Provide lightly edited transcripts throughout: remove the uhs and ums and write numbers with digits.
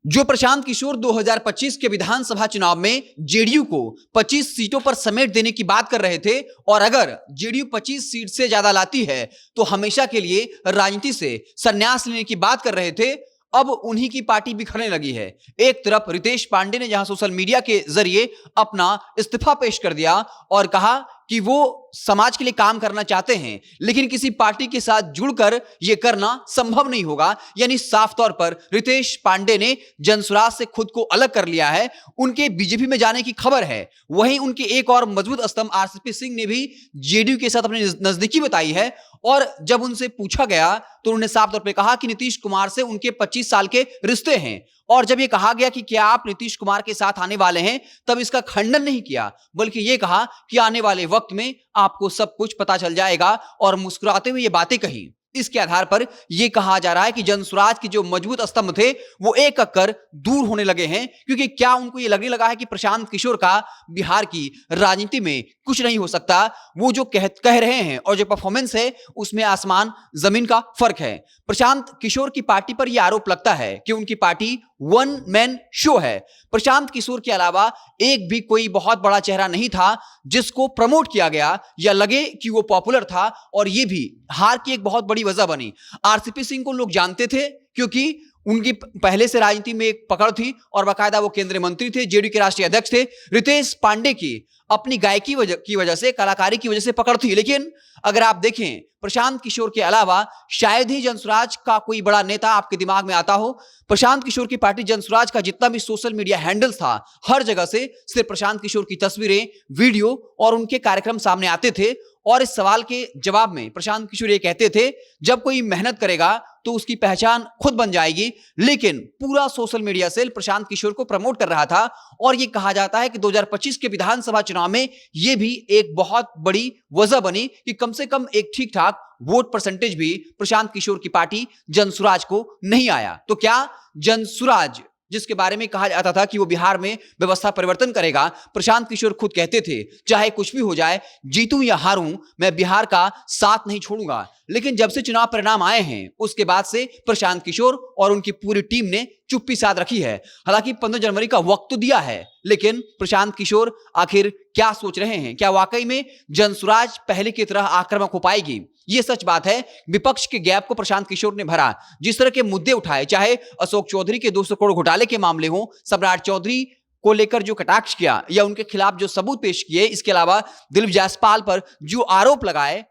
जो प्रशांत किशोर 2025 के विधानसभा चुनाव में जेडीयू को 25 सीटों पर समेट देने की बात कर रहे थे और अगर जेडीयू 25 सीट से ज्यादा लाती है तो हमेशा के लिए राजनीति से संन्यास लेने की बात कर रहे थे, अब उन्हीं की पार्टी बिखरने लगी है। एक तरफ रितेश पांडे ने जहां सोशल मीडिया के जरिए अपना इस्तीफा पेश कर दिया और कहा कि वो समाज के लिए काम करना चाहते हैं, लेकिन किसी पार्टी के साथ जुड़कर यह करना संभव नहीं होगा। यानी साफ तौर पर रितेश पांडे ने जनसुराज से खुद को अलग कर लिया है। उनके बीजेपी में जाने की खबर है। वहीं उनके एक और मजबूत स्तंभ आरसीपी सिंह ने भी जेडीयू के साथ अपनी नजदीकी बताई है और जब उनसे पूछा गया तो उन्होंने साफ तौर पर कहा कि नीतीश कुमार से उनके 25 साल के रिश्ते हैं। और जब यह कहा गया कि क्या आप नीतीश कुमार के साथ आने वाले हैं, तब इसका खंडन नहीं किया, बल्कि यह कहा कि आने वाले वक्त में आपको सब कुछ पता चल जाएगा और मुस्कुराते हुए ये बातें कही। इसके आधार पर यह कहा जा रहा है कि जनसुराज के जो मजबूत स्तंभ थे वो एक एक कर दूर होने लगे हैं, क्योंकि क्या उनको यह लगने लगा है कि प्रशांत किशोर का बिहार की राजनीति में कुछ नहीं हो सकता। वो जो कह रहे हैं और जो परफॉर्मेंस है उसमें आसमान जमीन का फर्क है। प्रशांत किशोर की पार्टी पर यह आरोप लगता है कि उनकी पार्टी वन मैन शो है। प्रशांत किशोर के अलावा एक भी कोई बहुत बड़ा चेहरा नहीं था जिसको प्रमोट किया गया या लगे कि वो पॉपुलर था, और ये भी हार की एक बहुत बड़ी वजह बनी। आरसीपी सिंह को लोग जानते थे क्योंकि उनकी पहले से राजनीति में एक पकड़ थी और बाकायदा वो केंद्रीय मंत्री थे, जेडीयू के राष्ट्रीय अध्यक्ष थे। रितेश पांडे की अपनी गायकी की वजह से, कलाकारी की वजह से पकड़ थी। लेकिन अगर आप देखें, प्रशांत किशोर के अलावा शायद ही जनसुराज का कोई बड़ा नेता आपके दिमाग में आता हो। प्रशांत किशोर की पार्टी जनसुराज का जितना भी सोशल मीडिया हैंडल्स था, हर जगह से सिर्फ प्रशांत किशोर की तस्वीरें, वीडियो और उनके कार्यक्रम सामने आते थे। और इस सवाल के जवाब में प्रशांत किशोर ये कहते थे, जब कोई मेहनत करेगा तो उसकी पहचान खुद बन जाएगी। लेकिन पूरा social media cell Prashant Kishor को प्रमोट कर रहा था और यह कहा जाता है कि 2025 के विधानसभा चुनाव में यह भी एक बहुत बड़ी वजह बनी कि कम से कम एक ठीक ठाक वोट परसेंटेज भी प्रशांत किशोर की पार्टी जनसुराज को नहीं आया। तो क्या जनसुराज, जिसके बारे में कहा जाता था कि वो बिहार में व्यवस्था परिवर्तन करेगा, प्रशांत किशोर खुद कहते थे चाहे कुछ भी हो जाए, जीतूं या हारूं, मैं बिहार का साथ नहीं छोड़ूंगा। लेकिन जब से चुनाव परिणाम आए हैं उसके बाद से प्रशांत किशोर और उनकी पूरी टीम ने चुप्पी साध रखी है। हालांकि 15 जनवरी का वक्त तो दिया है, लेकिन प्रशांत किशोर आखिर क्या सोच रहे हैं? क्या वाकई में जनसुराज पहले की तरह आक्रामक हो पाएगी? यह सच बात है, विपक्ष के गैप को प्रशांत किशोर ने भरा। जिस तरह के मुद्दे उठाए, चाहे अशोक चौधरी के 200 करोड़ घोटाले के मामले हो, सम्राट चौधरी को लेकर जो कटाक्ष किया या उनके खिलाफ जो सबूत पेश किए, इसके अलावा दिलीप जायसवाल पर जो आरोप लगाए,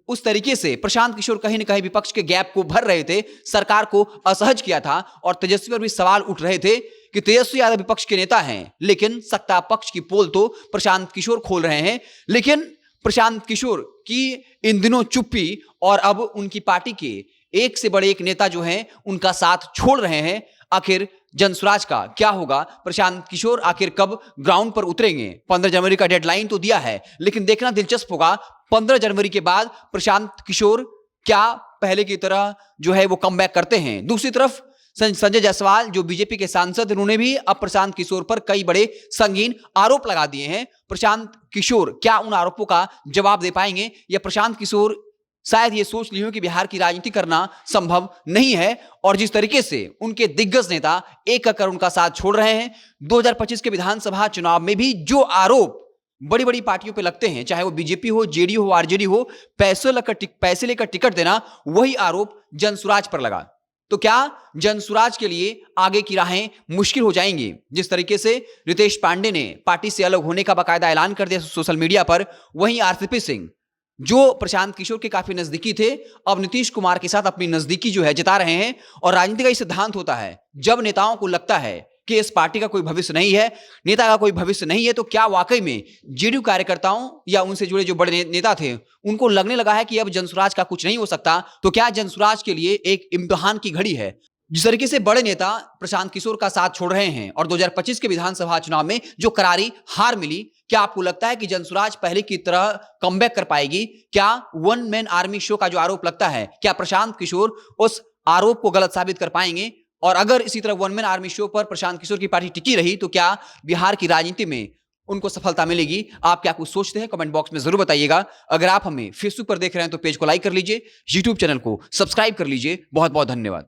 उस तरीके से प्रशांत किशोर कहीं ना कहीं विपक्ष के गैप को भर रहे थे, सरकार को असहज किया था। और तेजस्वी पर भी सवाल उठ रहे थे कि तेजस्वी यादव विपक्ष के नेता हैं, लेकिन सत्ता पक्ष की पोल तो प्रशांत किशोर खोल रहे हैं। लेकिन प्रशांत किशोर की इन दिनों चुप्पी और अब उनकी पार्टी के एक से बड़े एक नेता जो हैं उनका साथ छोड़ रहे हैं। आखिर जनसुराज का क्या होगा? प्रशांत किशोर आखिर कब ग्राउंड पर उतरेंगे? 15 जनवरी का डेडलाइन तो दिया है, लेकिन देखना दिलचस्प होगा 15 जनवरी के बाद प्रशांत किशोर क्या पहले की तरह जो है वो कमबैक करते हैं। दूसरी तरफ संजय जायसवाल जो बीजेपी के सांसद, उन्होंने भी अब प्रशांत किशोर पर कई बड़े संगीन आरोप लगा दिए हैं। प्रशांत किशोर क्या उन आरोपों का जवाब दे पाएंगे, या प्रशांत किशोर शायद ये सोच ली हो कि बिहार की राजनीति करना संभव नहीं है? और जिस तरीके से उनके दिग्गज नेता एक कर उनका साथ छोड़ रहे हैं, 2025 के विधानसभा चुनाव में भी जो आरोप बड़ी बड़ी पार्टियों पे लगते हैं, चाहे वो बीजेपी हो, जेडीयू हो, आरजेडी हो, पैसे लेकर टिकट देना, वही आरोप जनसुराज पर लगा। तो क्या जनसुराज के लिए आगे की राहें मुश्किल हो जाएंगी? जिस तरीके से रितेश पांडे ने पार्टी से अलग होने का बाकायदा ऐलान कर दिया सोशल मीडिया पर, वहीं आरसीपी सिंह जो प्रशांत किशोर के काफी नजदीकी थे, अब नीतीश कुमार के साथ अपनी नजदीकी जो है जता रहे हैं। और राजनीति का ये सिद्धांत होता है, जब नेताओं को लगता है कि इस पार्टी का कोई भविष्य नहीं है, नेता का कोई भविष्य नहीं है, तो क्या वाकई में जेडीयू कार्यकर्ताओं या उनसे जुड़े जो बड़े नेता थे उनको लगने लगा है कि अब जनसुराज का कुछ नहीं हो सकता? तो क्या जनसुराज के लिए एक इम्तिहान की घड़ी है? जिस तरीके से बड़े नेता प्रशांत किशोर का साथ छोड़ रहे हैं और 2025 के विधानसभा चुनाव में जो करारी हार मिली, क्या आपको लगता है कि जनसुराज पहले की तरह कमबैक कर पाएगी? क्या वन मैन आर्मी शो का जो आरोप लगता है, क्या प्रशांत किशोर उस आरोप को गलत साबित कर पाएंगे? और अगर इसी तरह वन मैन आर्मी शो पर प्रशांत किशोर की पार्टी टिकी रही तो क्या बिहार की राजनीति में उनको सफलता मिलेगी? आप क्या कुछ सोचते हैं? कमेंट बॉक्स में जरूर बताइएगा। अगर आप हमें फेसबुक पर देख रहे हैं तो पेज को लाइक कर लीजिए, यूट्यूब चैनल को सब्सक्राइब कर लीजिए। बहुत बहुत धन्यवाद।